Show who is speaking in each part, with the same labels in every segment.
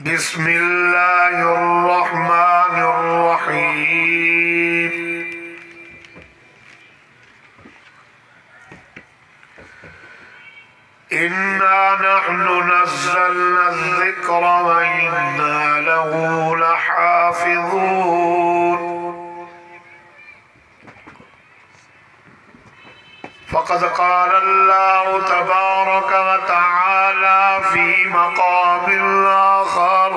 Speaker 1: बिस्मिल्लाहिर्रहमानिर्रहीम। इन्ना नहनु नज़्ज़लना ज़िक्र व इन्ना लहू लहाफ़िज़ून। फ़क़द क़ाल अल्लाहु तबारक व तआला फ़ी मक़ामिल आख़र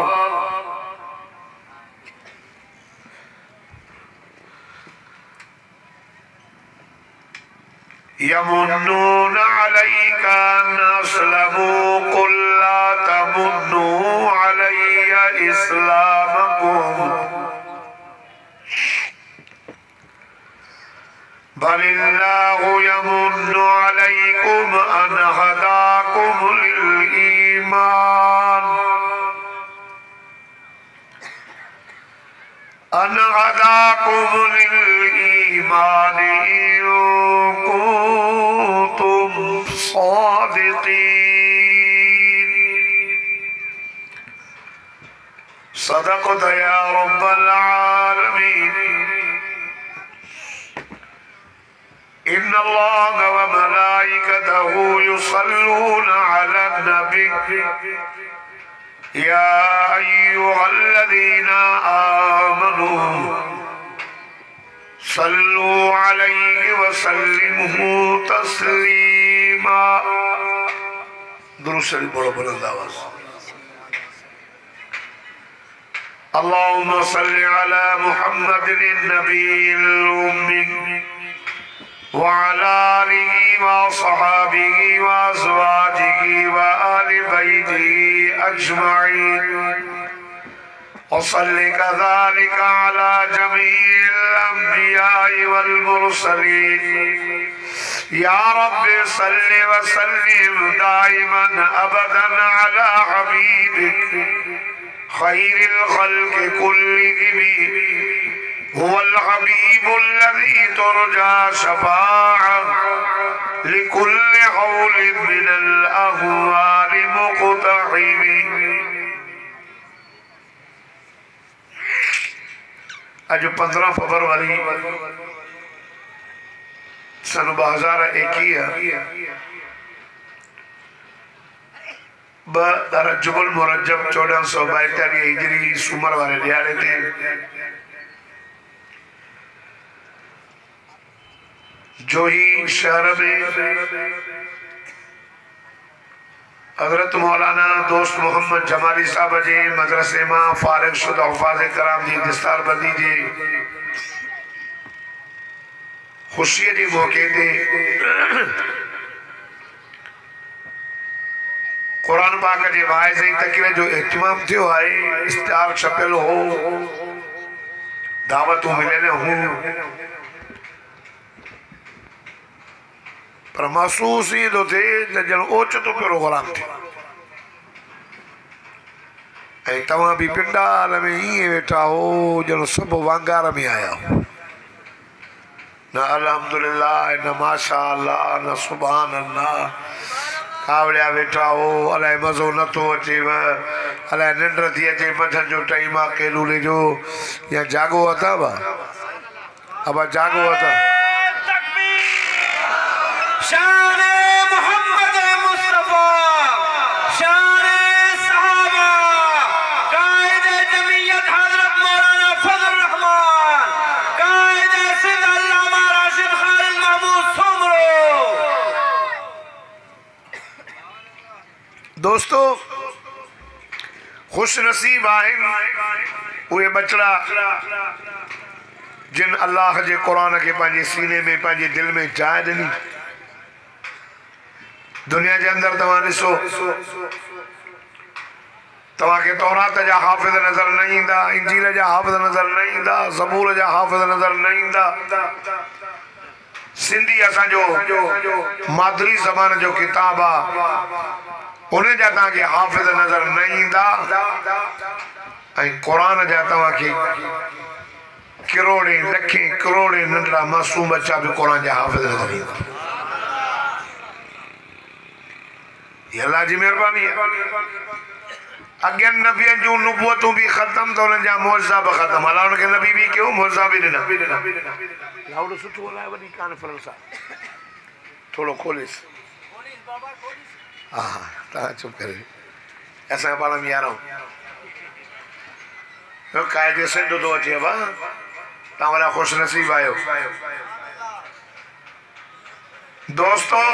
Speaker 1: यमुन्नून अलैका अन अस्लमू कुल ला तमुन्नू अलैया इस्लामकुम बलिल्लाहु यमुन्नु अलैकुम अन हदाकुम लिल ईमान अन हदाकुम लिल ईमान इन कुंतुम सादिकीन। सदक़त या रब्बल आलमीन। इन्नल्लाह व मलाइकतहु युसल्लूना अलन नबी या अय्युहल्लज़ीना आमनू सल्लू अलैहि व सल्लिमू तस्लीमा। दुरूद शरीफ पढ़ो बुलंद आवाज। अल्लाहुम्मा सल्लि अला मुहम्मदिन नबील उम्मी व अला आलिहि व अस्हाबिहि व अज़वाजिहि व आलि बैतिहि अजमईन व सल्लि कज़ालिका अला जमीइल अंबियाइ वल मुरसलीन। या रब्बि सल्लि व सल्लिम दाइमन अबदन अला हबीबिक खैरिल खल्क़ि कुल्लिहिम हुवल हबीबुल्लज़ी तुरजा शफ़ाअतुहु लिकुल्लि हौलिन मिनल अहवालि मुक़तहिम। आज 15 फरवरी सन 2021 रजबुल मुरज्जब 1442 हिजरी सूमर वाले दिहाड़े थे जोही शहर में हजरत मौलाना दोस्त मोहम्मद जमाली साहब जे मदरसे मां फारिग शुदा हुफाज़ कराम जी दस्तार बंदी जे खुशी के मौके ते कुरान पाक के वाइज़ तकरीर जो एहतमाम थियो है। इश्तिहार छपियल हो, दावतूं मिलियल हूं, पर महसूस ही तो थे जन ओचितो प्रोग्राम थे। तव्हां भी पिंडाल में ईअं वेठा हो जन सब वांगार में आया हो। न अल्हम्दुलिल्लाह, न माशाअल्लाह, न सुभान अल्लाह। कावड़िया वेठा हो, अलाए मज़ो नथो अचेव, अलाए निंड थी अचे मंझंदि जो टाइम आहे केलूले जो, या जागो अथव अब जागो अथव।
Speaker 2: शाने मोहम्मद मुस्तफा, शाने सहाबा, कायदे जमीयत हजरत मौलाना फजल रहमान, कायदे सिंध अल्लामा राशिद खालिद महमूद सोमरो।
Speaker 1: दोस्तों, खुश नसीब आहिन उहे बचड़ा जिन अल्लाह के कुरान के पंहिंजे सीने में पंहिंजे दिल में जाइ ॾिनी। दुनिया के अंदर तव्हां ॾिसो, तव्हांखे तौरात जा हाफ़िज़ नज़र न ईंदा, इंजील जा हाफ़िज़ नज़र न ईंदा, ज़बूर जा हाफ़िज़ नज़र न ईंदा। सिंधी असांजो मादरी ज़बान जो किताब आहे, उन जा तव्हांखे हाफ़िज़ नज़र न ईंदा। ऐं कुरान जा तव्हांखे करोड़े लखे करोड़े नंढड़ा मासूम बच्चा भी कुरान जा हाफ़िज़ नज़र ईंदा। ये अल्लाह जी मेहरबानी है। अगे नबियन जो नुबुवतों भी खत्म तो उन जा मौजज़ा भी खत्म। अल्लाह उनके नबी भी क्यों मौजज़ा भी ॾिना। लाउड सुठो हलाए वॾी कॉन्फ्रेंस आहे थोड़ो खोलिस। हाँ हाँ तव्हां चुप करे असां पाण में यारो कायदे सिंध तो अचे बा तव्हां वाला खुश नसीब आयो दोस्तों।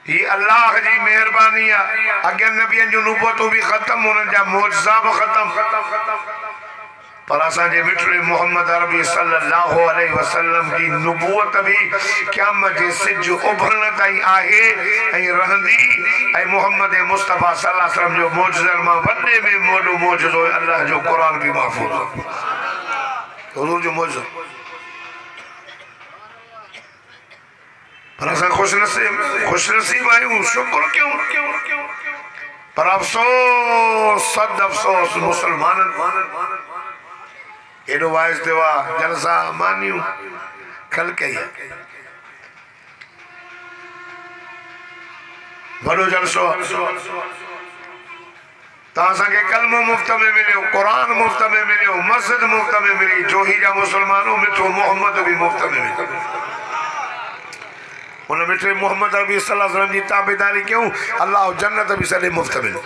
Speaker 1: ये अल्लाह जी मेहरबानी है। अगे नबियन जो नुबुवतों भी खत्म उन जा मौजज़ा भी खत्म पर असांजे मिठड़े मोहम्मद अरबी सल्लल्लाहु अलैहि वसल्लम की नुबुवत भी क़यामत जे सिज उभरण ताईं आहे ऐं रहंदी। ऐं मोहम्मद मुस्तफ़ा सल्लल्लाहु अलैहि वसल्लम जो मौजज़न मां वॾे में वॾो मौजज़ो अल्लाह जो क़ुरान भी महफूज़ हुज़ूर जो मौजज़ो। पर असां खुश नसीब आहियूं शुक्र क्यों। पर अफ़सोस सद अफ़सोस मुसलमाननि एडो वाइस देवा जलसा मानियूं खल कई वडो जलसो तव्हां के कलमो मुफ्त में मिलियो कुरान मुफ्त में मिलियो मस्जिद मुफ्त में मिली जोही जा मुसलमानों मिठो मोहम्मद भी मुफ्त में मिलियो। उन मिठे मोहम्मद अरबी सल्लल्लाहु अलैहि वसल्लम की ताबेदारी क्यों अल्लाह जन्नत भी सॾे मुफ्त मिली।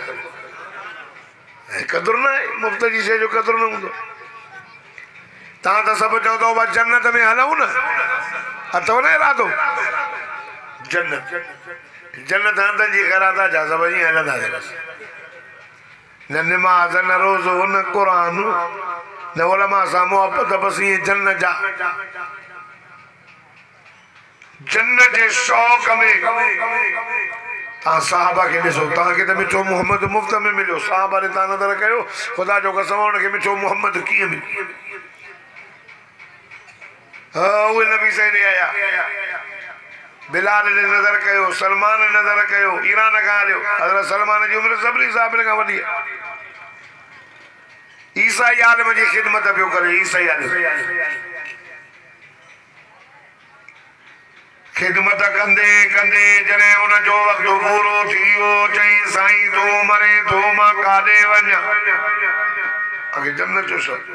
Speaker 1: कदुर न आहे मुफ्त जी शइ जो कदुर न हूंदो। तव्हां त सभु चओ था बस जन्नत में हलूं न अथव न इरादो जन्नत जन्नत हंधनि जी ख़ैरात आहे छा सभु ईअं हलंदासीं बसि न निमाज़ न रोज़ो न क़ुरान न उलमा सां मुहबत बसि ईअं जन्नत जे शौक़ में। तव्हां साहबा खे ॾिसो तव्हांखे त मिठो मोहम्मद मुफ़्त में मिलियो साहबा ने तव्हां नज़र कयो ख़ुदा जो कसम उनखे मिठो मोहम्मद कीअं मिलियो। उहे नबी साईं ने आया बिलाल ने नज़र कयो सलमान ने नज़र कयो ईरान खां हलियो हज़रत सलमान जी उमिरि सभिनी साहिबनि खां वॾी आहे। ईसाई आलम जी ख़िदमत पियो करे ईसाई आलम खिदमत कंदे कंदे जॾहिं उन जो वक़्तु पूरो थी वियो चई साईं तू मरे तो मां काॾे वञा अॻे जन्नत जो शौक़।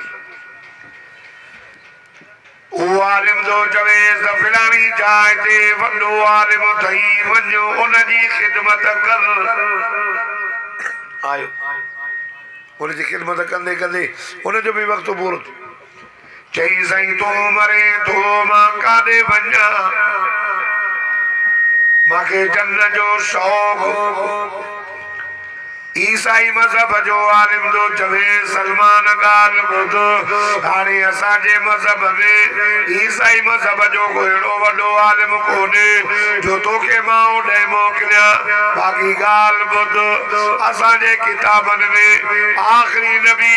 Speaker 1: वो आलिम तो चवे त फिलानी जाइ ते वॾो आलिम ठही वञो उन जी खिदमत कर आयो उन जी खिदमत कंदे कंदे उन जो भी वक़्तु पूरो चई साईं तू मरे तो मां काॾे वञा मांखे जन्नत जो शौक़। ईसाई मज़हब जो आलिम तो चवे सलमान ॻाल्हि ॿुध हाणे असांजे मज़हब में ईसाई मज़हब जो कोई अहिड़ो वॾो आलिम कोन्हे जो तोखे मां होॾे मोकिलिया। बाक़ी ॻाल्हि ॿुध असांजे किताबनि में आख़िरी नबी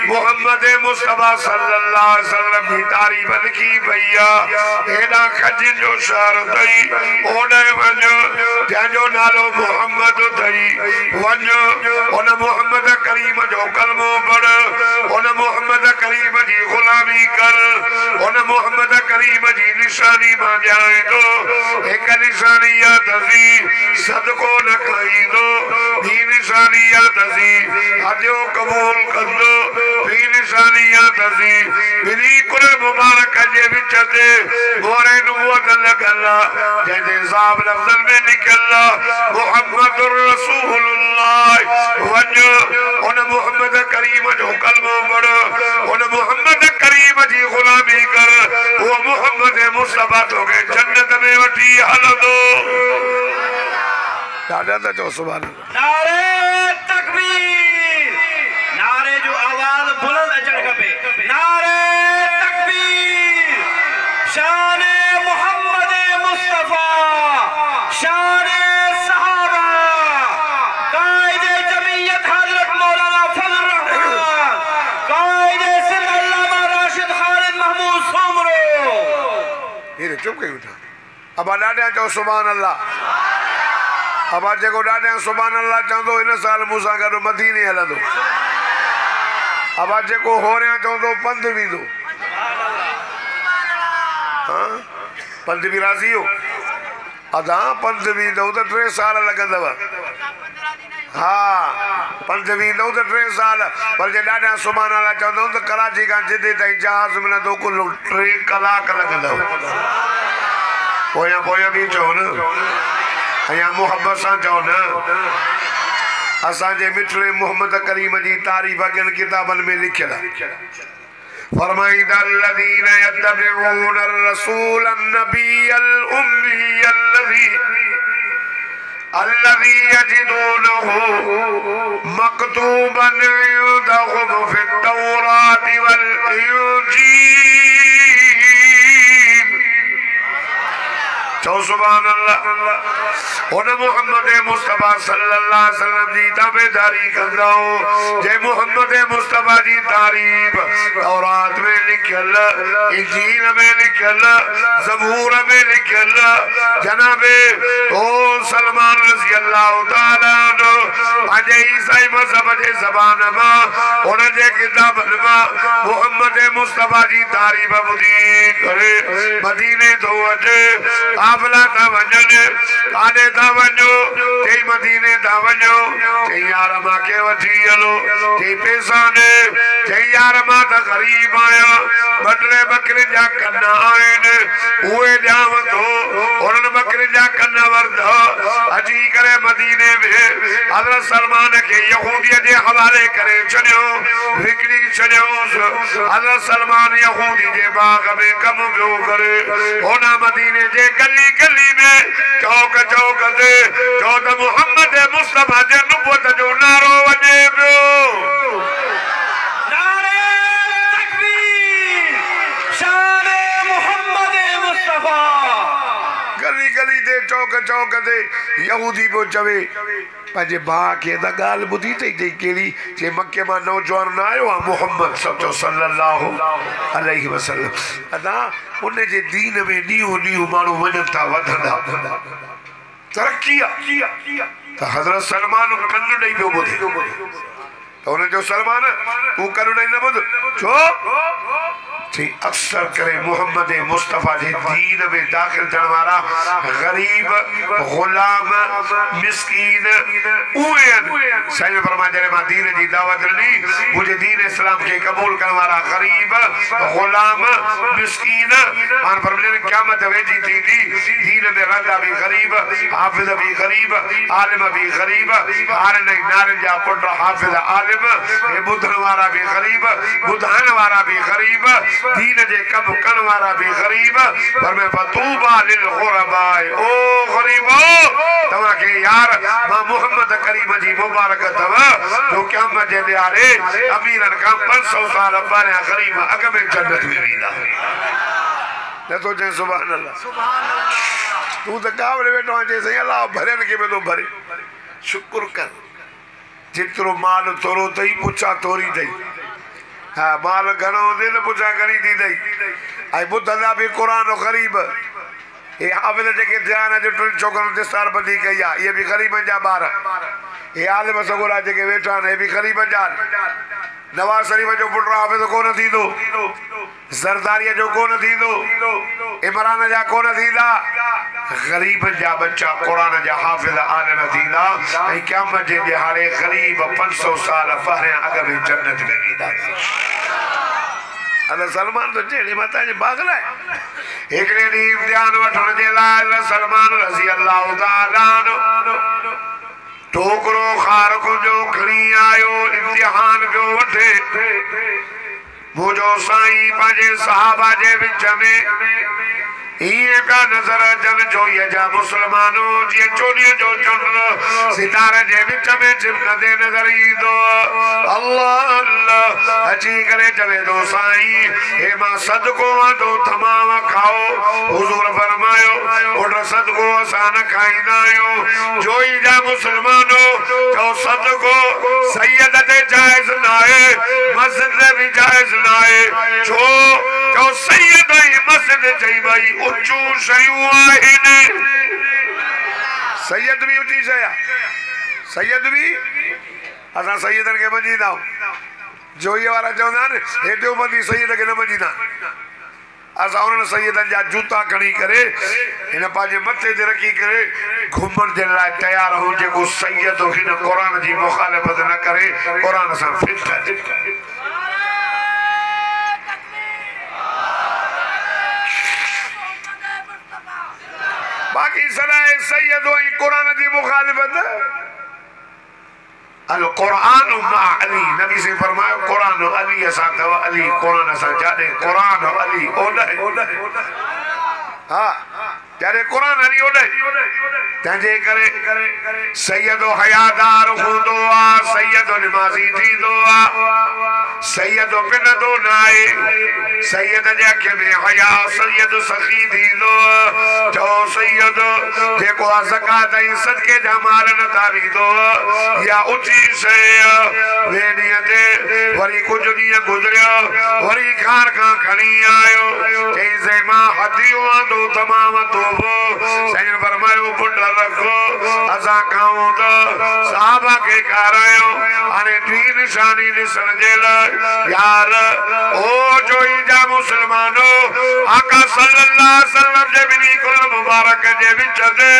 Speaker 1: मोहम्मद मुस्तफ़ा सल्लल्लाहु अलैहि वसल्लम जी तारीफ़ लिखी पई आहे। हेॾा खजनि जो शहर अथई होॾे वञ जंहिंजो नालो मोहम्मद अथई वञ उन मोहम्मद करीम जो कलमो पढ़ उन मोहम्मद करीम जी गुलामी कर उन मोहम्मद करीम जी निशानी मां ॼाणींदो हिक निशानी याद थी सदको न खाईंदो ॿी निशानी याद थी हदियो क़बूल कंदो ॿी निशानी याद थी ॿिनी कुल मुबारक जे विच ते मोरे नुबुवत लॻल जंहिंजे हिसाब लफ़्ज़नि में निकिल मोहम्मद रसूलुल्लाह वञ उन मोहम्मद करीम जो कलमो पढ़ उन मोहम्मद करीम जी गुलामी कर वो मोहम्मद मुस्तफ़ा तोखे जन्नत में वठी हलंदो। ॾाढा था चओ सुभान अल्लाह।
Speaker 2: नारे तकबीर नारे जो आवाज़ बुलंद अचण खपे नारे तकबीर शान मोहम्मद मुस्तफ़ा शान सहाबा कायदे जमीयत हज़रत मौलाना फजल रहमान कायदे सिंध अल्लामा राशिद खालिद महमूद सोमरो।
Speaker 1: ये चुप कई उठा अब ॾाढा चओ सुभान अल्लाह। अब जेको ॾाढा सुभान अल्लाह चवंदो इन साल मूंसां गॾु मदीने हलंदो। अब जेको होरियां चवंदो पंधु वेंदो। हाँ पंध भी राज़ी हो अदा पंध वींदव त 3 साल लॻंदव हाँ पंध वींदव त 3 साल पर जे ॾाढा सुभाणे अल्लाह चवंदव त कराची खां जिदे ताईं जहाज़ मिलंदो कुल 3 कलाक लॻंदव पोयां बि चओ न अञा मुहबत सां चओ न असांजे मिठड़े मोहम्मद करीम जी तारीफ़ अॻियनि किताबनि में लिखियल फरमाईंदा الذين يتبعون الرسول النبي الأمي الذي يجدونه مكتوبا عندهم في التوراة والإنجيل चो सुभान अल्लाह उन मोहम्मद मुस्तफा सल्लल्लाहु अलैहि वसल्लम जी ताबेदारी कंदा जे मोहम्मद मुस्तफा जी तारीफ तौरात में लिखियल इंजील में लिखियल ज़बूर में लिखियल जनाबे ओ सलमान रज़ी अल्लाह तआला अन्हु पंहिंजे ईसाई मज़हब जे ज़बान मां उन जे किताबनि मां मोहम्मद मुस्तफा जी तारीफ ॿुधी करे मदीने तो अचे काफ़िला था वञनि काॾे था वञो चई मदीने था वञो चई यार मां के वठी हलो चई पैसा ॾे चई यार मां त ग़रीब आहियां 2 बकरे जा कन आहिनि उहे ॾियांव थो उन्हनि बकरे जा कन वरधा अची करे मदीने में हज़रत सलमान खे यहूदीअ जे हवाले करे छॾियो विकिणी छॾियोसि हज़रत सलमान यहूदी जे बाग में कमु पियो करे होना मदीने जे गली गली में चौक चौक ते जो त मोहम्मद मुस्तफा जे नुबुवत जो नारो वॼे पियो
Speaker 2: नारे तकबीर शान मोहम्मद मुस्तफा
Speaker 1: गली गली ते चौक चौक ते यहूदी पियो चवे पंहिंजे भाउ खे त ॻाल्हि ॿुधी अथई चई कहिड़ी चई मके मां नौजवान न आयो आहे मोहम्मद सल्लल्लाहु अलैहि वसल्लम अदा उन जे दीन में ॾींहों ॾींहों माण्हू वञनि था वधंदा तरक़ी आहे त हज़रत सलमान कन ॾेई पियो ॿुधे त हुन जो सलमान तूं कन ॾेई न ॿुध छो चई अक्सर करे मोहम्मद मुस्तफा जे दीन में दाख़िल थियण वारा ग़रीब ग़ुलाम मिस्कीन उहे साईं फरमाए जॾहिं मां दीन जी दावत ॾिनी मुंहिंजे दीन इस्लाम खे क़बूल करण वारा ग़रीब ग़ुलाम मिस्कीन हाणे फरमाए क़यामत वेझी थींदी दीन में रहंदा बि ग़रीब हाफ़िज़ बि ग़रीब आलिम बि ग़रीब हारनि ऐं नारनि जा पुट हाफ़िज़ आलिम हे ॿुधण वारा बि ग़रीब ॿुधाइण वारा बि ग़रीब दीन जे कम करण वारा भी गरीब पर मैं फतूबा लिल गुरबा ओ गरीबो तवा के यार मां मोहम्मद करीम जी मुबारक तव जो क़यामत जे ॾियारे अमीरन का 500 साल पहिरियां गरीब अग में जन्नत में वेंदा न तो जे सुभान अल्लाह तू त कावड़े वेठो आहे जे अल्लाह भरन के में तो भरे शुक्र कर जितरो माल तोरो तई पुछा तोरी दई हाँ माल घणो दे न पुछा घणी थी दई आई ॿुधंदा बि क़ुरान ग़रीब हे हाफ़िज़ जेके ध्यान जो 2 छोकरनि ते स्टार बंदी कई आहे इहे बि ग़रीबनि जा ॿार हे आलिम सगोरा जेके वेठा आहिनि हे बि ग़रीबनि जा नवाज़ शरीफ जो पुट हाफ़िज़ कोन थींदो ज़रदारीअ जो कोन थींदो इमरान जा कोन थींदा ग़रीबनि जा बच्चा क़ुरान जा हाफ़िज़ आलिम थींदा ऐं क़यामत जे ॾियारे ग़रीब 500 साल पहिरियां अॻ में जन्नत में वेंदा अल्लाह सलमान तो जेड़े माता जे पागल है एकड़े दी इम्तिहान वठण जे लाइ सलमान रज़ी अल्लाह तआला टोकरो खार को जो खणी आयो इम्तिहान पियो वठे मुझो साईं पंहिंजे सहाबा जे विच में ये का नजर जन जो ये जा मुसलमानों जी चोरी जो चंद्र सितारे जे विच में चिमकदे नजर ईंदो अल्लाह अल्लाह अची करे चवे दो साईं हे मां सदको दो तमाम खाओ हुजूर फरमायो उठ सदको असां न खाईंदा आहियूं जो ही जा मुसलमानों जो सदको सैयद ते जायज न आहे मस्जिद भी जायज न आहे जो सैयद ही मस्जिद चई भाई उच्चू शयूं आहिनि सैयद भी ऊंची शइ आहे सैयद भी असां सैयदनि खे मञींदा आहियूं जो ये वारा चवंदा आहिनि हे देवबंदी सैयद खे न मञींदा असां उन्हनि सैयदनि जा जूता खणी करे हिन पंहिंजे मथे ते रखी करे घुमण जे लाइ तयारु हो जेको सैयद हिन क़ुरान जी मुखालिफ़त न करे क़ुरान सां फिट करे बाक़ी सदाए सैयद ऐं क़ुरान जी मुखालिफ़त अल क़ुरान मा अली नबी से फरमायो क़ुरान अली असां अथव अली क़ुरान असां जाने क़ुरान अली ओॾे हाँ जाने क़ुरान अली ओॾे तंहिंजे करे सैयद हयादार हूंदो आहे सैयद निमाज़ी थींदो आहे सैयद पिनंदो न आहे सैयद जे अख में हया सैयद सखी थींदो चओ सैयद जेको आहे ज़कात ऐं सदके जा माल नथा ॾींदो या ऊची शइ ॿिए ॾींहं ते वरी कुझु ॾींहं गुज़रियो वरी खार खां खणी आयो चईंसि मां हदियूं आंदो तमामु तोबो साईं फरमायो पुट रखो असां खाऊं त साहबा खे खारायो हाणे टी निशानी ॾिसण जे लाइ यार ओ जोई जा मुसलमानो आका सल्लल्लाहु अलैहि वसल्लम जे बिनी कुल मुबारक जे विच ते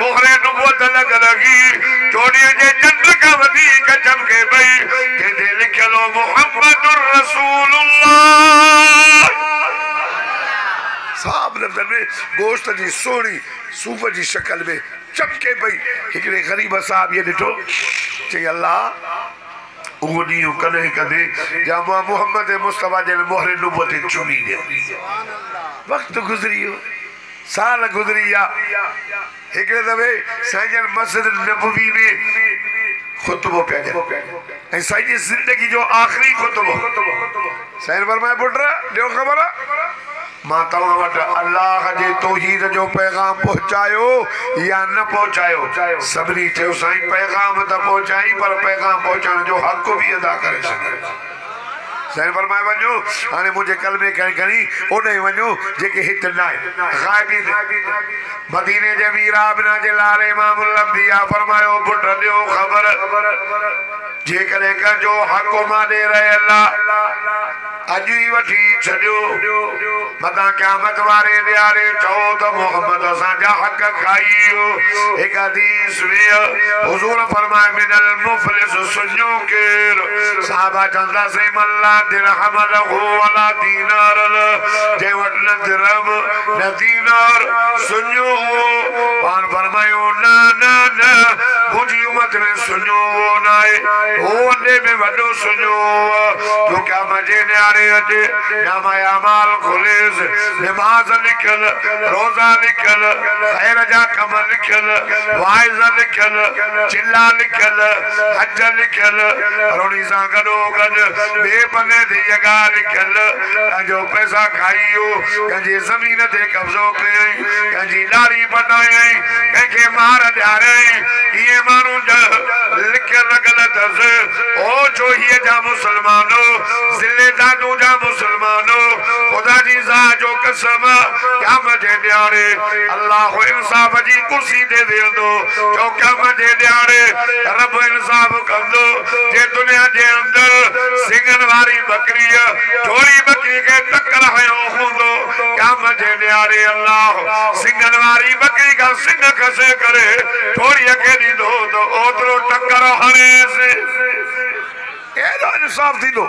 Speaker 1: मोहरे नुबुवत लॻी चोॾीअ जे चंड खां वधीक चमके पई जंहिंते लिखियल हो मुहम्मदुर रसूलुल्लाह साहब लफ़्ज़नि में गोश्त जी सोणी सूफ़ जी शक्ल में चमके पई हिकिड़े ग़रीब साहब ये ॾिठो चई अल्लाह उहो ॾींहुं कॾहिं कॾहिं या मां मोहम्मद मुस्तफ़ा जे मोहरे नुबुवत चुमी ॾियां वक़्तु गुज़री वियो साल गुज़री विया हिकिड़े दफ़े साईं जन मस्जिद नबवी में ख़ुतबो पिया ॾियनि ऐं साईं जी ज़िंदगी जो आख़िरी ख़ुतबो साईं फरमाए पुट ॾियो ख़बर मां तव्हां वटि अल्लाह जे तौहीद जो पैगाम पहुचायो या न पहुचायो सभिनी चयो साईं पैगाम त पहुचाई पर पैगाम पहुचाइण जो हक़ बि अदा करे छॾियो साईं फरमाए वञो हाणे मुंहिंजे कलमे खणी ओॾे वञो जेके हिते न आहे ग़ाइबी मदीने जे मीराबना जे लारे इमामुल अंबिया फरमायो पुट ॾियो ख़बर जेकॾहिं कंहिंजो हक़ मां ॾे रहियल अॼु ई वठी छॾियो मतां क़यामत वारे ॾियारे चओ त मोहम्मद असांजा हक़ खाई वियो हिकु हदीस में हुज़ूर फरमाए मिनल मुफ़लिस सुञो केर साहबा चवंदासीं मल्ला दिरहम लहू वला दीनार जंहिं वटि न दिरहम न दीनार सुञो पाण फरमायो न न न मुंहिंजी उमत में सुञो न आहे हो वॾे में वॾो सुञो जो क़यामत जे ॾियारे अचे नामाया माल खुलेस नमाज लिखल रोज़ा लिखल खैर जा कम लिखल वाइज़ लिखल चिल्ला लिखल हज लिखल रोणी सां गॾो गॾु ॿिए पने ते जॻह लिखल कंहिंजो पैसा खाइयो कंहिंजी ज़मीन ते कब्ज़ो कयई कंहिंजी लारी बटायई कंहिंखे मार ॾियारई इहे माण्हू लिखियल लॻल अथसि ओ चोहीअ जा मुसलमानो ज़िले दादू जा मुसलमानो खुदा जी ज़ात जो कसम क़यामत जे ॾियारे अल्लाह इंसाफ़ जी कुर्सी ते वेंदो जो क़यामत जे ॾियारे रब इंसाफ़ कंदो जे दुनिया जे अंदर सिंगन वारी बकरी थोड़ी बकरी के टक्कर हयो हूंदो क़यामत जे ॾियारे अल्लाह सिंगन वारी बकरी का सिंग खसे करे थोड़ी के ॾींदो तो ओतिरो टक्कर हणेसि एॾो इंसाफ़ थींदो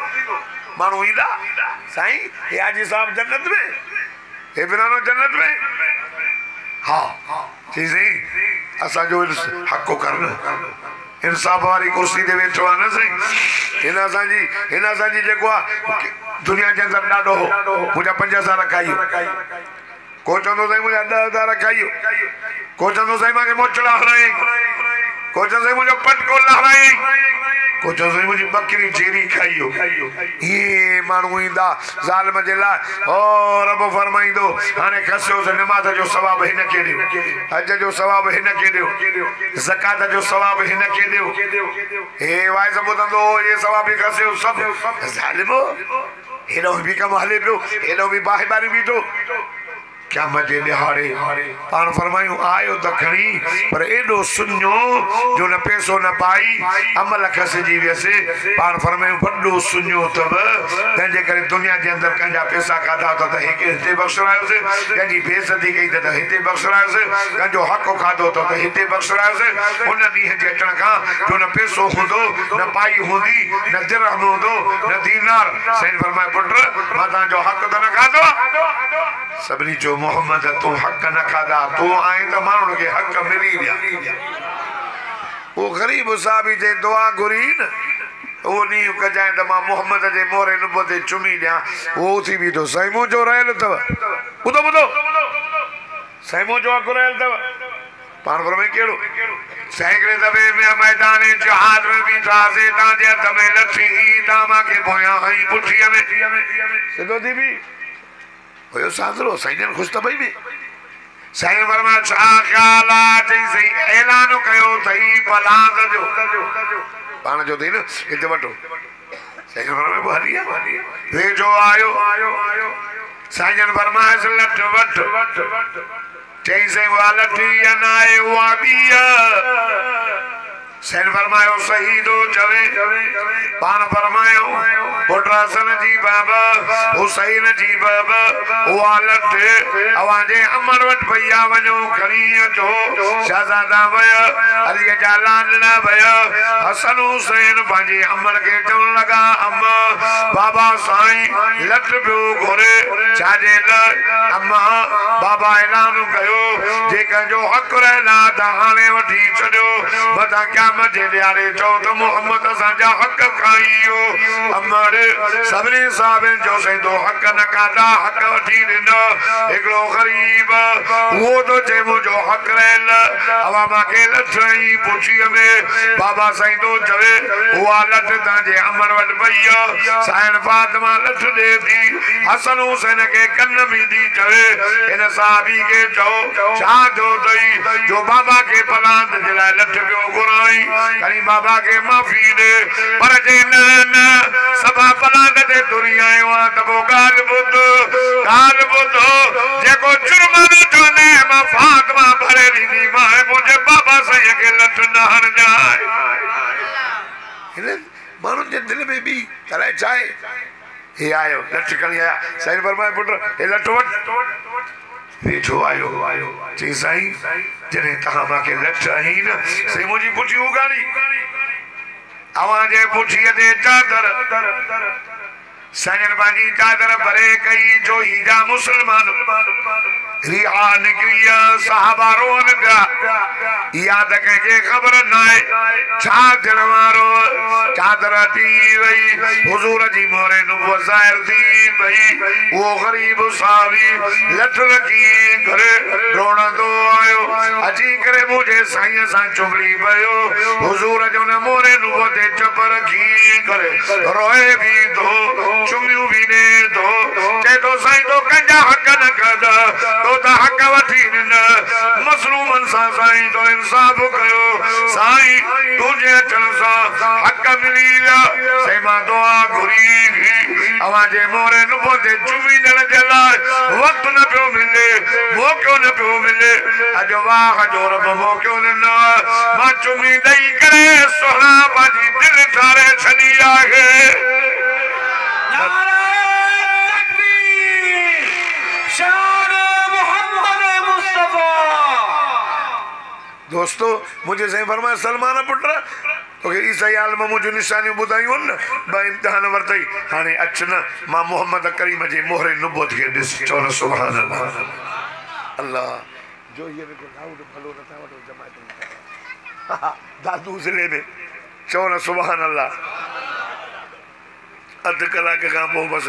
Speaker 1: माण्हू ईंदा साईं हे हाजी साहब जन्नत में हे बिरानो जन्नत में हाँ जी सही असांजो हक़ करना इंसाफ़ वारी कुर्सी ते वेठो आहे न साईं हिन असांजी जेको आहे दुनिया जे अंदरि ॾाढो मुंहिंजा 5 साल खाइयो को चवंदो साईं मुंहिंजा 10 हज़ार खाइयो को चवंदो साईं मूंखे मोचड़ा हणाई को चवंदो साईं मुंहिंजो पटको लहराई को चवंदो मुंहिंजी बकरी जेरी खाइयो ये माण्हू ईंदा ज़ालिम जे लाइ ओ रब फरमाईंदो हाणे खसियोसि नमाज़ जो सवाबु हिन खे ॾियो हज जो सवाबु हिन खे ॾियो ज़कात जो सवाबु हिन खे ॾियो हे वाइज़ ॿुधंदो ये सवाबु खसियो सभु ज़ालिमो हेॾो बि कमु हले पियो हेॾो बि बाहिबारी बीठो क़यामत जे ॾिहाड़े पाण फरमायूं आयो त खणी पर एॾो सुञो जो न पैसो न पाई अमल खसिजी वियसि पाण फरमायूं वॾो सुञो अथव तंहिंजे करे दुनिया जे अंदरि कंहिंजा पैसा खाधा त हिते बख़्शरायोसि कंहिंजी बेइज़ती कई त हिते बख़्शरायोसि कंहिंजो हक़ खाधो त हिते बख़्शरायोसि उन ॾींहं जे अचण खां जो न पैसो हूंदो न पाई हूंदी न दिरहम हूंदो न दीनार साईं फरमाए पुट मां तव्हांजो हक़ त न खाधो सभिनी चयो मोहम्मद तूं हक़ न खाधा तूं आहीं त माण्हुनि खे हक़ मिली विया वो ग़रीब साहबी जे दुआ घुरी न वो ॾींहुं कजांइ त मां मोहम्मद जे मोहरे नुब ते चुमी ॾियां वो उथी बीठो साईं मुंहिंजो रहियल अथव ॿुधो ॿुधो साईं मुंहिंजो हक़ रहियल अथव पाण फरमाए कहिड़ो सैकड़े दफ़े में मैदान जिहाद में बीठासीं तव्हांजे हथ में लठी तव्हां मूंखे पोयां हई पुठीअ में सिधो थी बि हुयो सादरो साईं जन ख़ुशि त भई बि साईं फरमाए छा ख़्याल आहे चई सही ऐलान कयो अथई पलांद जो पाण जो अथई न हिते वठो साईं फरमाए पोइ हली वेझो आयो साईं जन फरमाए लठ वठ चई सही उहा लठी न आहे उहा ॿी सैन फरमायो शहीदो चवे पान फरमायो पुट हसन जी बाबा हुसैन जी बाबा उहा लठ अवांजे अमर वट भैया वञो खणी अचो शहजादा वया अली जा लाडला वया हसन हुसैन पंहिंजे अमर खे चवण लॻा अम्मा बाबा साईं लठ पियो घुरे छाजे लाइ अम्मा बाबा ऐलान कयो जेकंहिंजो हक़ रहला त हाणे वठी छॾियो मथां क़यामत जे ॾियारे चओ त मोहम्मद असांजा हक़ खाइयो अमर सभिनी साहिबनि जो सईदो हक़ न खाधा हक़ वठी ॾिनो हिकिड़ो ग़रीब उहो थो चए मुंहिंजो हक़ रहियल अवा मूंखे लठ ई पुछीअ में बाबा साईं थो चवे उहा लठ तव्हांजे अमर वटि पई साईं फातिमा लठ ॾे थी हसन हुसैन खे कन में थी चवे हिन साहबी खे चओ छा थियो अथई जो बाबा खे पलांद जे लाइ लठ पियो घुराई कहीं बाबा के माफी दे पर जे न सभा पलांद ते तुरी आयो आ त वो गाल बुध जेको जुर्म न चने मां फातिमा भरे दी मां मुझे बाबा सही के लठ न हण जाए हिन माण्हुनि जे दिल में भी तराए चाहे हे आयो लठ खणी आया साईं फरमाए पुट हे लठ वठ वेठो आयो चई साईं जॾहिं तव्हां मूंखे लठ आहीं न साईं मुंहिंजी पुठी उगाड़ी अवांजे पुठीअ ते चादर साईं पंहिंजी चादर भरे कई जो हीजा मुसलमान रिहा निकिरी साहबा रोन पिया याद कंहिंखे ख़बर न आहे छा थियण वारो चादर थी वई हुज़ूर जी मोहरे नुबुवत ज़ाहिर थी वई वो ग़रीब साहबी लठ रखी करे रोणंदो आयो अची करे मुंहिंजे साईं सां चुगली पियो हुज़ूर जो न मोहरे नुबुवत ते चप रखी करे रोए भी थो चुमियूं भी ॾे थो चए थो साईं तो कंहिंजा हक़ न खाधा तो त हक़ वठी ॾिना मज़लूमनि सां साईं तो इंसाफ़ कयो साईं तुंहिंजे अचण सां हक़ मिली विया साईं मां दुआ घुरी अवांजे मोहरे नुबुवत ते चुमी ॾियण जे लाइ वक़्तु न पियो मिले मौक़ो न पियो मिले अॼु वाह जो रब मौक़ो ॾिनो मां चुमी ॾेई करे सुहिणा पंहिंजी दिलि ठारे छॾी आहे दोस्तों मुझे सही फरमाया सलमान पुट तो ईसाई आलम मुझे निशानियूं ॿुधायूं न बा इम्तिहान वरतई हाणे अच न मां मोहम्मद करीम जे मोहरे नुबुवत खे ॾिस चओ न सुभान अल्लाह अल्लाह जो ये को लाउड भलो न था वठो जमात दादू ज़िले में चओ न सुभान अल्लाह अध कलाक खां पोइ बस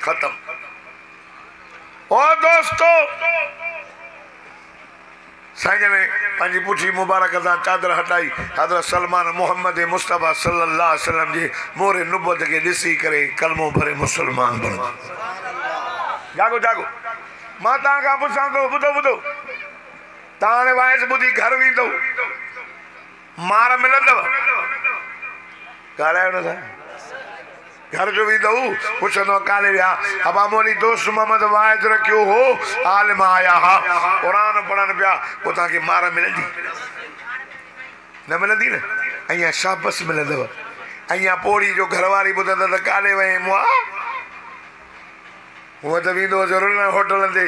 Speaker 1: खत्म ओ दोस्तों साईं ने पंहिंजी पुठी मुबारक सां चादर हटाई हज़रत सलमान मोहम्मद मुस्तफ़ा सल्लल्लाहु अलैहि वसल्लम जी मोहरे नुबुवत खे ॾिसी करे कलमो भरे मुसलमान बणो जागो जागो मां तव्हां खां पुछां थो ॿुधो ॿुधो तव्हां हाणे वाइस ॿुधी घर वेंदव मार मिलंदव ॻाल्हायो न घर जो भी दऊ पुछंदो काले विया अबा मोली दोस्त मोहम्मद वाहिद रखियो हो आलिम आया हा कुरान पढ़न पिया वो तव्हांखे मार मिलंदी न मिलंदी न अञा शाबस मिलंदव अञा पोड़ी जो घरवारी ॿुधंदा त काले वई मुआ हूअं त वेंदो ज़रूरु न होटल ते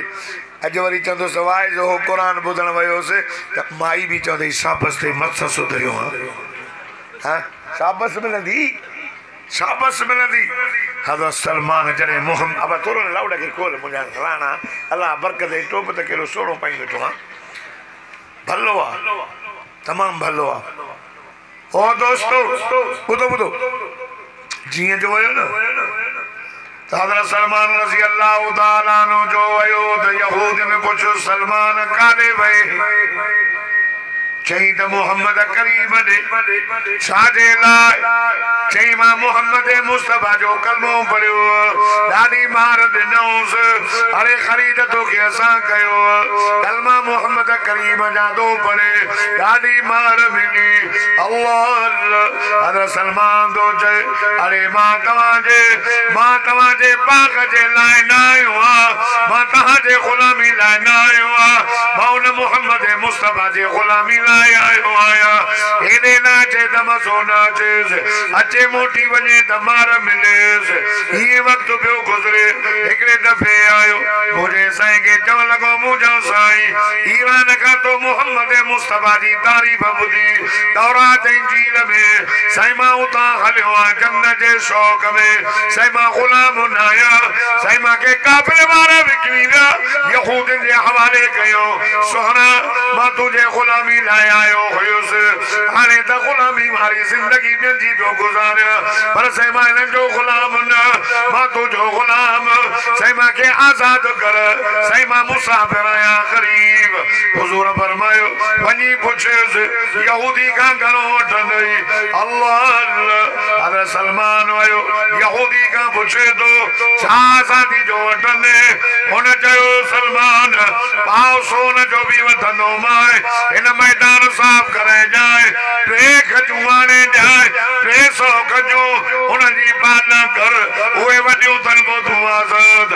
Speaker 1: अॼु वरी चवंदो सवाइ जो हो क़ुरान ॿुधण वियोसि त माई बि चवंदई शाबस ते मथ सुधरियो हा शाबस मिलंदी शाबस मिलंदी हज़रत सलमान जॾहिं मोहम्मद अब थोरो लाउड खे खोल मुंहिंजा राणा अलाह बरकत ऐं टोप त कहिड़ो सोढ़ो पाई वेठो आहे भलो आहे तमामु भलो आहे ओ दोस्तो ॿुधो ॿुधो जीअं जो वियो न त हज़रत सलमान रज़ी अल्लाह ताला अन्हु जो वियो त यहूद में पुछो सलमान काॾे वए चई त मोहम्मद करीम ॾे छाजे लाइ चई मां मोहम्मद मुस्तफा जो कलमो पढ़ियो ॾाढी मार ॾिनोसि अरे ख़रीद तोखे असां कयो कलमा मोहम्मद करीम जा दो पढ़े ॾाढी मार मिली अल्लाह हज़रत सलमान तो चए अरे मां तव्हांजे पाक जे लाइ न आयो आहियां मां तव्हांजे ग़ुलामी लाइ न आयो आहियां मां उन मोहम्मद मुस्तफा जे ग़ुलामी लाइ आयो आहियां हेॾे न अचे त मज़ो न अचेसि अचे मोटी वञे त मार मिलेसि हीअं वक़्तु पियो गुज़रे हिकिड़े दफ़े आयो मुंहिंजे साईं खे चवण लॻो मुंहिंजो साईं ईरान खां तो मोहम्मद मुस्तफा जी तारीफ़ ॿुधी तौरात ऐं इंजील में साईं मां उतां हलियो आहियां जन्नत जे शौक़ में साईं मां ग़ुलाम न आहियां साईं मूंखे काफ़िर वारा विकिणी विया यहूदनि जे हवाले कयो सुहिणा मां तुंहिंजे ग़ुलामी लाइ आयो हुयुसि हाणे त ग़ुलामी वारी ज़िंदगी पंहिंजी पियो गुज़ारियां पर साईं मां हिननि जो ग़ुलाम न मां तुंहिंजो ग़ुलाम साईं मूंखे आज़ाद कर साईं मां मुसाफ़िर आहियां ग़रीब हुज़ूर फरमायो वञी पुछियुसि यहूदी खां घणो वठंदई अल्लाह हज़रत सलमान वियो यहूदी खां पुछे थो छा आज़ादी जो वठंदे हुन चयो सलमान पाव सोन जो बि वठंदो मां हिन मैदान साफ़ करे जाए 3 खजूं आणे जाए 300 खजूं उनजी पालना कर उहे वॾियूं अथनि पोइ तूं आज़ाद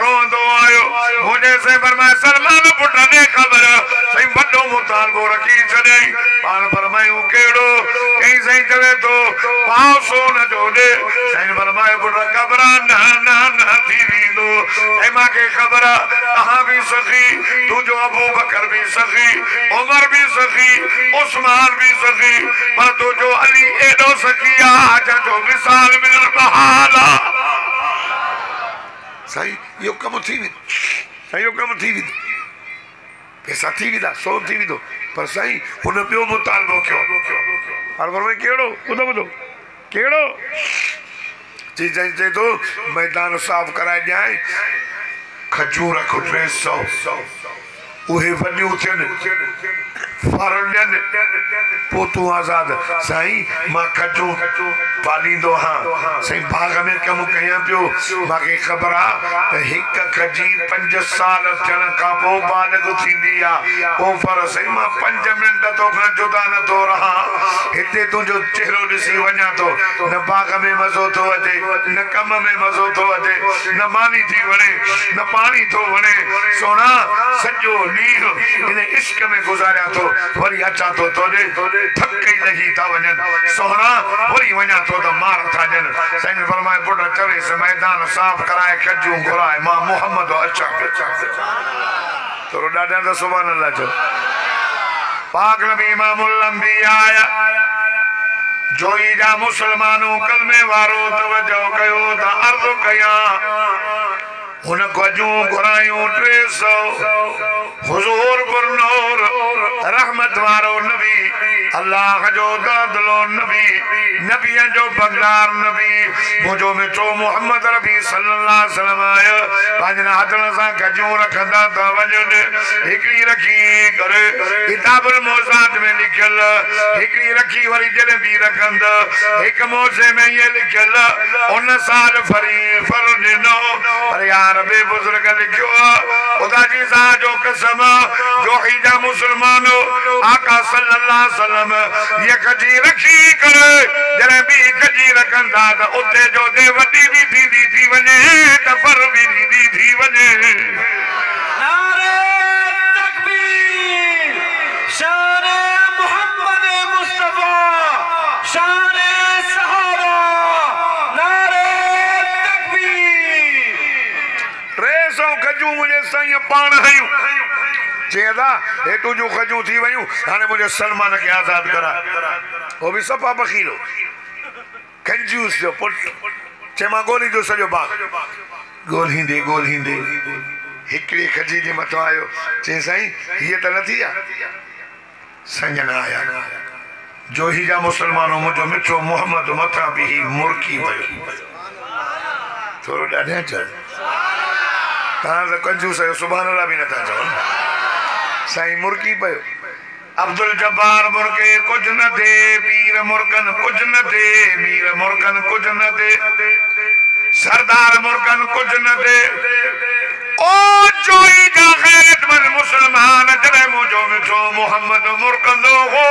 Speaker 1: रोंदो आयो मुंहिंजे से फरमाए सलमान पुट ॾे ख़बर साईं वॾो मुतालबो रखी छॾियईं पाण फरमायूं कहिड़ो कई साईं चवे थो पाव सोन जो ॾे साईं फरमाए पुट घबरा न थी वेंदो ऐं मूंखे ख़बर आहे तव्हां बि सखी तुंहिंजो अबू बकर बि सखी उमर भी सखी उस्मान भी सखी पर तो जो अली एडो सखी आज जो मिसाल मिलण बहाल सही यो कम थी वी सही यो कम थी वी पैसा थी वी सो थी वी पर सही हुन पियो मुतालबो कयो हर में केड़ो ॿुधो ॿुधो केड़ो चीज चई तो मैदान साफ कराए जाए खजूर रखो 300 उहे वॾियूं थियनि फरन ॾियनि पोइ तूं आज़ाद साईं मां खजूं पालींदो हाँ साईं बाग में कमु कयां पियो मूंखे ख़बर आहे त हिकु खजी 5 साल थियण खां पोइ बालिग थींदी आहे पोइ पर साईं मां 5 मिंट तोखां जुदा नथो रहां हिते तुंहिंजो चहिरो ॾिसी वञां थो न बाग में मज़ो थो अचे न कम में मज़ो थो अचे न मानी थी वणे न पाणी थो वणे सोना सॼो ॾींहुं हिन इश्क में गुज़ारिया थो वरी अचां थो तोॾे थक ई लही था वञनि सोना वरी वञां थो त मार था ॾियनि साईं फरमाए पुट चवेसि मैदान साफ़ कराए खजूं घुराए मां मोहम्मद अचां थोरो ॾाढा त सुभान अल्लाह चओ पाक नबी इमामुल अंबिया आया जोई जा मुसलमानों कलमे वारो तवज्जो कयो त अर्ज़ कयां हुन खजूं घुरायूं 300 हुजूर गुरनूर रहमत वारो नबी अल्लाह जो दादलो नबी नबियन जो बगदार नबी मुझो मिठो मोहम्मद रबी सल्लल्लाहु अलैहि वसल्लम आयो पंहिंजनि हथनि सां खजूं रखंदा था वञनि हिकिड़ी रखी करे किताबुल मौज़ात में लिखियल हिकिड़ी रखी वरी जलेबी रखंदा हिकु मौज़े में ये लिखियल उन साल फर ॾिनो पर यार बेबुज़ुर्ग लिखियो खुदा जी ज़ात जो कसम जो जोही जा मुसलमानो आका सल्लल्लाहु अलैहि वसल्लम ये खजी रखी करे जरे भी खजी रखंदा त उते जो दे वडी भी थी वने त फर भी थी वने
Speaker 2: नारे तकबीर शान मोहम्मद मुस्तफा शान सहाबा नारे तकबीर
Speaker 1: रेसो खजू मुझे सही पान हयूं चेदा हे तुजू खजू थी वयूं हाने मुझे सलमान के आजाद करा वो भी सफा बखीलो कंजूस जो पुट चेमा गोली जो सजो बा गोल हिंदे हिकड़ी खजी जे मथो आयो चे साईं ये त न थी आ संजना आया जो ही जा मुसलमानों मुझो मिठो मोहम्मद मथा भी मुर्की भयो थोरो ॾाढा चल तहां त कंजूस आयो सुभान अल्लाह भी नथा चओ साईं मुर्की पयो अब्दुल जब्बार मुर्के कुछ न थे पीर मुर्कन कुछ न थे मीर मुर्कन कुछ न थे सरदार मुर्कन कुछ न थे ओ जोई जा गैरतमंद मुसलमान जरे मुझो मिठो मोहम्मद मुर्कंदो हो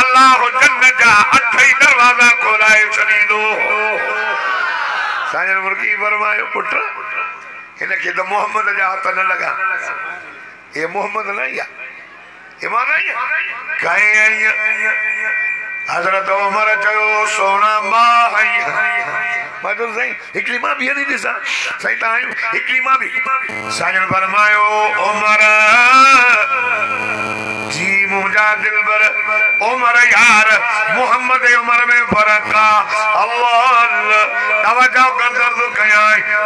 Speaker 1: अल्लाह जन्नत जा अठई दरवाजा खोलाए छॾींदो साईं मुर्की फरमायो पुट हिनखे त मोहम्मद जा हथ न लॻा ये मोहम्मद न या ईमान आई कहीं हजरत उमर चयो सोना मां आई मैं तो सही हिकड़ी मां भी नहीं दिसा सही टाइम हिकड़ी मां भी साजन फरमायो उमर जी मुझा दिलबर उमर यार मोहम्मद उमर में फर्क आ अल्लाह तवज्जो कर दर्द कया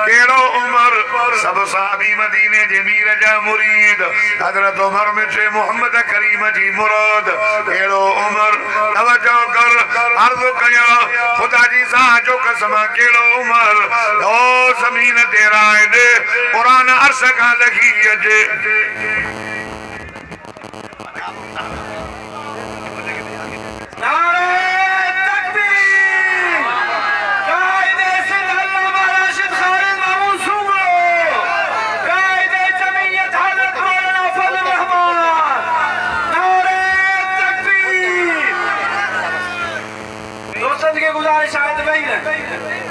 Speaker 1: केड़ो उमर सब साहबी मदीने जे मीर जा मुरीद हजरत उमर में से मोहम्मद करीम जी मुराद केड़ो उमर तवज्जो कर अर्ज कया खुदा जी सा जो कसम केड़ो उमर ओ जमीन तेरा दे कुरान अर्श का लगी अजे
Speaker 2: नारे तकबीर कायदे से अल्लामा राशिद खालिद मामून सुमरो कायदे जमीयत हजरत मौलाना फजल रहमान नारे तकबीर दोस्तन के गुजारिश आयत वही है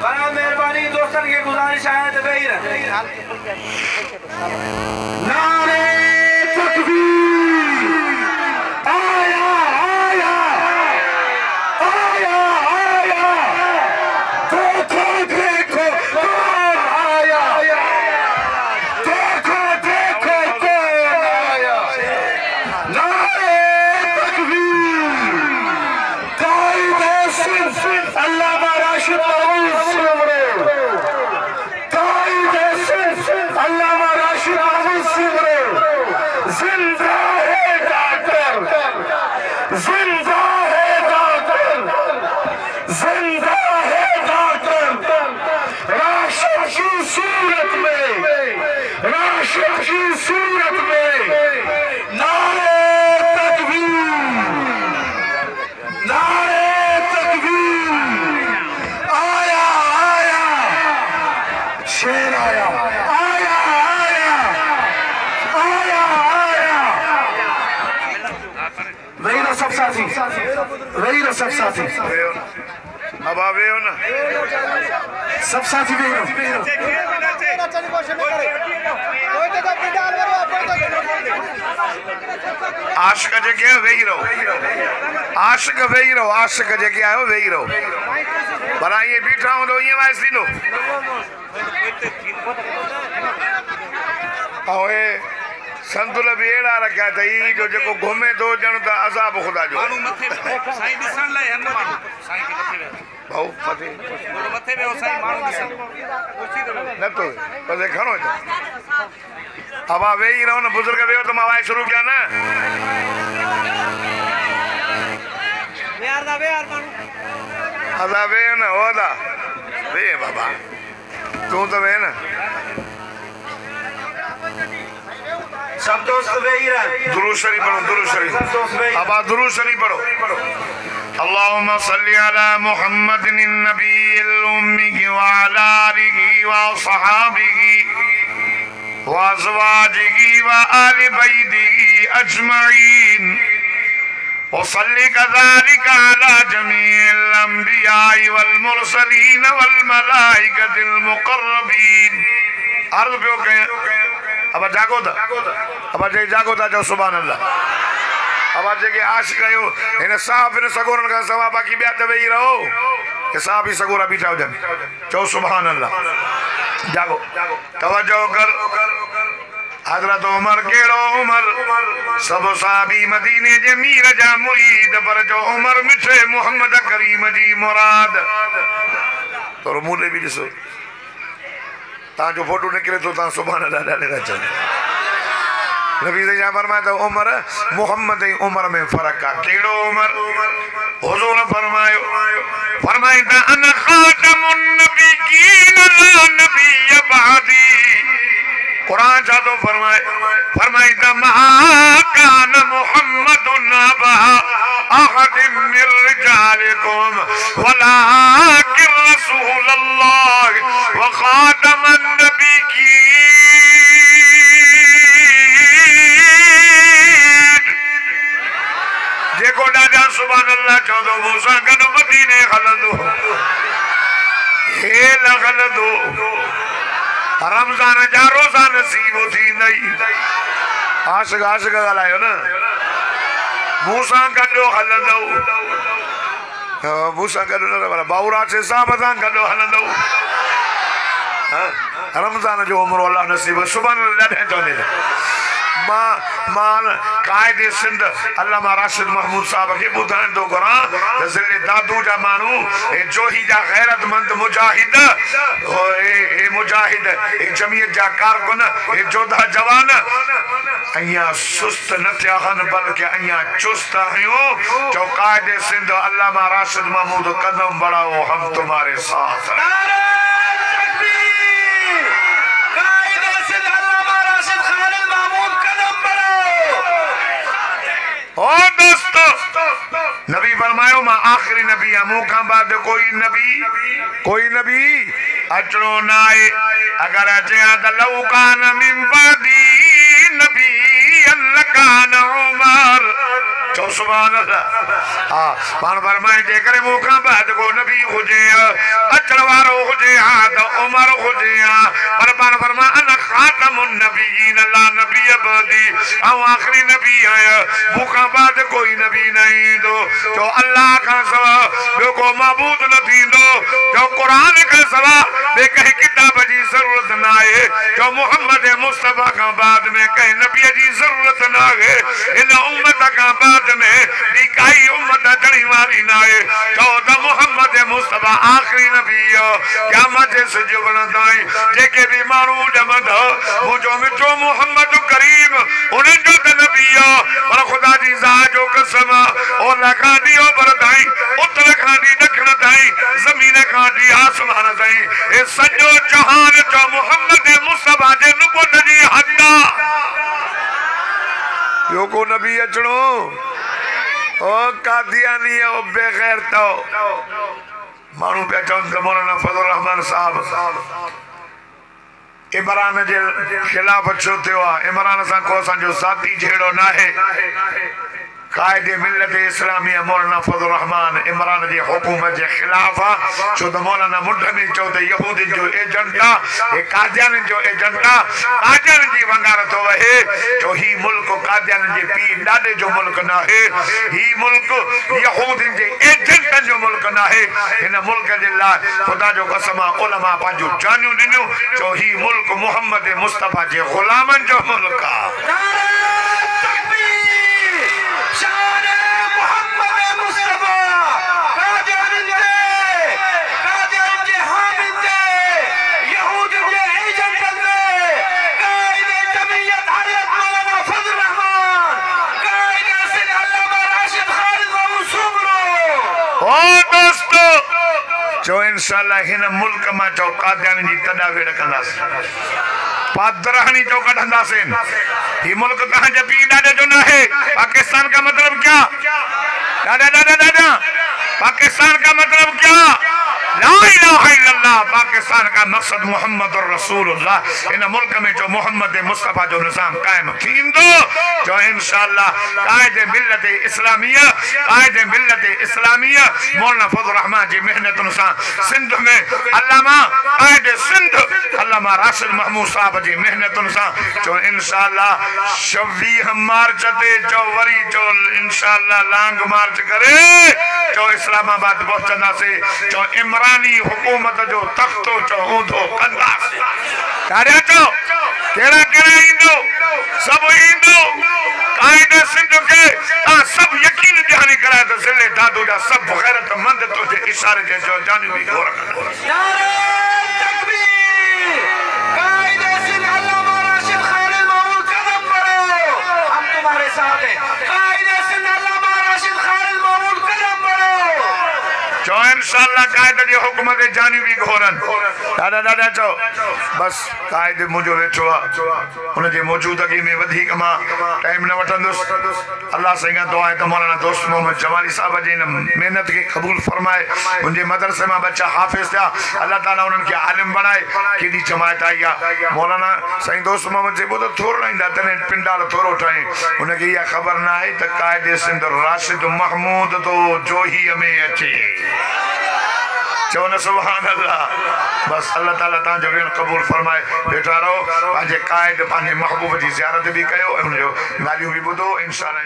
Speaker 2: बड़ा मेहरबानी दोस्तन के गुजारिश आयत वही है नारे तकबीर आया सब साथी
Speaker 1: अब आवे हो ना
Speaker 2: सब साथी
Speaker 1: आशिक जगह वेही रहो आशिक वेही रहो आशिक जगह आयो वेही रहो पर ये बीठा हूं तो ये वाइस थींदो ओए संतुल भी एड़ा रखा था ई जो जेको घुमे तो जण त अज़ाब खुदा जो
Speaker 3: मानू मथे साईं दिसण लाए हन मानू साईं के मथे
Speaker 1: भाऊ मथे
Speaker 3: मथे में साईं मानू दिसण कुर्सी तो
Speaker 1: न तो पसे खणो जा अब आ वेही रहो न बुजुर्ग वेहो तो मां वाई शुरू किया ना
Speaker 3: यार मानू
Speaker 1: अदा वे न ओदा वे बाबा तू तो वे ना
Speaker 2: सब दोस्त वही रहे
Speaker 1: दुरूद शरीफ पढ़ो दुरूद शरीफ अब आ दुरूद शरीफ पढ़ो अल्लाहुम्मा सल्ली अला मुहम्मदिन नबील उम्मी व अला आलिहि व सहाबिही वअज़वाजिही व आलि बैतिही अजमईन वसल्लि कज़ालिका अला जमीइल अंबियाइ वल मुरसलीन वल मलाइकतिल मुक़र्रबीन। अर्ज़ पियो कयां अब जागो था अब जे जागो था जो सुभान अल्लाह। अब जेके आशिक़ आहियो हिन साहब हिन सगोरनि खां सवाइ बाक़ी ॿिया त वेही रहो कि साहब ही सगोरा बीठा हुजनि चओ सुभान अल्लाह। जागो तवज्जो कर हज़रत उमर केड़ो उमर सब साहबी मदीने जे मीर जा मुरीद पर जो उमर मिठे मोहम्मद करीम जी मुराद। तो मुंडे भी ॾिसो तव्हां जो फोटो निकिरे तो तव्हां सुभान अल्लाह ॾाढे था चओ। नबी से फरमाया तो उमर मोहम्मद ऐं उमर में फर्क आहे। केड़ो उमर? हुजूर फरमायो फरमाइंदा अन खातमुन नबिय्यीन ला नबिय्य बअदी। कुरान छा तो फरमाए फरमाइंदा मा कान मुहम्मदुन अबा अहदिन मिन रिजालिकुम वलाकिन रसूलल्लाह व खातमन नबिय्यीन। जेको ॾाढा सुभान अल्लाह चवंदो मूंसां गॾु मदीने हलंदो हेल हलंदो रमज़ान जा रोज़ा नसीब थींदई। आशिक़ आशिक़ ॻाल्हायो न मूंसां गॾु हलंदो मूंसां गॾु न बाउरा जे साहब सां गॾु हलंदो। रमज़ान जो उमिरि अल्लाह नसीब सुभान अल्लाह ॾाढा चवंदे मां कायदे सिंध अल्लामा राशिद महमूद साहब के ॿुधाइण थो घुरां त ज़िले दादू जा माण्हू ए जोही जा गैरतमंद मुजाहिद ए मुजाहिद ए जमीयत जा कारकुन ए जोधा जवान अयां सुस्त न थिया आहिनि बल्कि अयां चुस्त आहियूं। जो कायदे सिंध अल्लामा राशिद महमूद कदम बढ़ाओ हम तुम्हारे साथ हैं। ओ दोस्तों नबी फरमायो मां आखिरी नबी है मूं खां बाद कोई नबी अचणो न आहे। अगर अचे हा त लौ कान मिन बादी नबी लकान उमर। चो सुभान अल्लाह। हां पाण फरमाए जे करे मूं खां बाद को नबी हुजे अचण वारो हुजे हा त उमर हुजे हा। पर पाण फरमा अन खातमुन नबिय्यीन ला नबिय बदी ऐं आखिरी नबी आहियां मूं खां बाद कोई नबी न ईंदो। जो अल्लाह खां सवा ॿियो को माबूद न थींदो। जो क़ुरान खां सवा ॿिए कंहिं किताब जी ज़रूरत न आहे। जो मोहम्मद मुस्तफ़ा खां बाद में कंहिं नबीअ जी ज़रूरत न आहे। इन उम्मत खां बाद में ॿी काई उम्मत अचण वारी न आहे। चओ त मोहम्मद मुस्तफ़ा आखिरी नबी क़यामत जे सिज वण ताईं जेके बि माण्हू ॼमंदा मुंहिंजो मिठो मोहम्मद करीम उन्हनि जो त नबी पर ख़ुदा जी ज़ात जो कसम ओलह खां दी ओभर ताईं उत्तर खां दी ॾखिण ताईं ज़मीन खां दी आसमान ताईं हे सॼो जहान जो मोहम्मद मुस्तफ़ा जे नुबुवत जी हद ॿियो को नबी अचणो ओ कादियानी ओ बेगैर तो माण्हू पिया चवनि त मौलाना फज़ल रहमान साहब इमरान जे खिलाफ़ छो थियो आहे। इमरान सां को असांजो ज़ाती जहिड़ो न आहे। कायदे मिल्लत इस्लामिया मौलाना फज़ल रहमान इमरान जे हुकूमत जे खिलाफ आहे। छो त मौलाना मुंड में चओ त यहूदियुनि जो एजेंट आहे कादियानी जो एजेंट आहे। कादियानी जी वंगार थो वहे। जो ही मुल्क कादियानी जे पीर ॾाॾे जो मुल्क न आहे। ही मुल्क यहूदियुनि जे एजेंटनि जो मुल्क न आहे। हिन मुल्क जे लाइ ख़ुदा जो कसम आहे उलमा पंहिंजूं जानियूं ॾिनियूं। जो ही मुल्क मोहम्मद मुस्तफ़ा जे ग़ुलामनि जो मुल्क आहे। जो इंशाअल्लाह हिन मुल्क में चो कादियानी जी तड़ा वेड़ कंदासीं पादरहानी चो कढंदासीं। ही मुल्क तव्हांजे पीउ ॾाॾे जो न आहे। पाकिस्तान का मतलब क्या? ॾाॾा ॾाॾा ॾाॾा पाकिस्तान का मतलब क्या? ला इलाहा इल्लल्लाह पाकिस्तान का मकसद मोहम्मद रसूलुल्लाह इन मुल्क में जो मोहम्मद मुस्तफ़ा जो निज़ाम कायम थींदो जो इंशाअल्लाह कायदे मिल्लत इस्लामिया मौलाना फजल रहमान जी मेहनतुन सां सिंध में अल्लामा कायदे सिंध अल्लामा राशिद महमूद साहब जी मेहनतुन सां जो इंशाअल्लाह 26 मार्च ते जो वरी जो इंशाअल्लाह लॉन्ग मार्च करे जो इस्लामाबाद पहुंचंदासीं जो इमरानी हुकूमत जो तख्तो जो ऊंधो कंदासीं कार्य चो केड़ा केड़ा इंदो सब इंदो कायदे सिंध के सब यकीन ध्यानी कराए तो जिले दादू जा सब गैरतमंद तो जे इशारे जे जो जानिबी गौर कंदा
Speaker 2: नारे तकबीर कायदे सिंध अल्लामा राशिद खालिद महमूद कदम बढ़ो हम तुम्हारे साथ हैं कायदे सिंध अल्लामा राशिद खालिद महमूद कदम बढ़ो
Speaker 1: जो इंशाअल्लाह कायदे जी हुकूमत जानिबी घोरन दादा चो बस कायदे मुझो वेठो उन जी मौजूदगी में वधिक मां टाइम न वठंदुस अल्लाह से दुआ है तो मौलाना दोस्त मोहम्मद जमाली साहब जी ने मेहनत के कबूल फरमाए उनके मदरसे में बच्चा हाफिज था अल्लाह ताला उन्हनि के आलिम बनाए केडी जमात आई मौलाना सही दोस्त मोहम्मद जी तो थोरो लाइंदा तने पिंडाल थोरो ठाए उनके या खबर ना है त कायदे सिंध राशिद महमूद तो जोही में अचे चवना सुभान अल्लाह बस अल्लाह ताला ता जो कबूल फरमाए बेटा रहो पांजे कायद पांजे महबूब जी ज़ियारत भी कयो उन जो गालियों भी बुधो इंशाअल्लाह।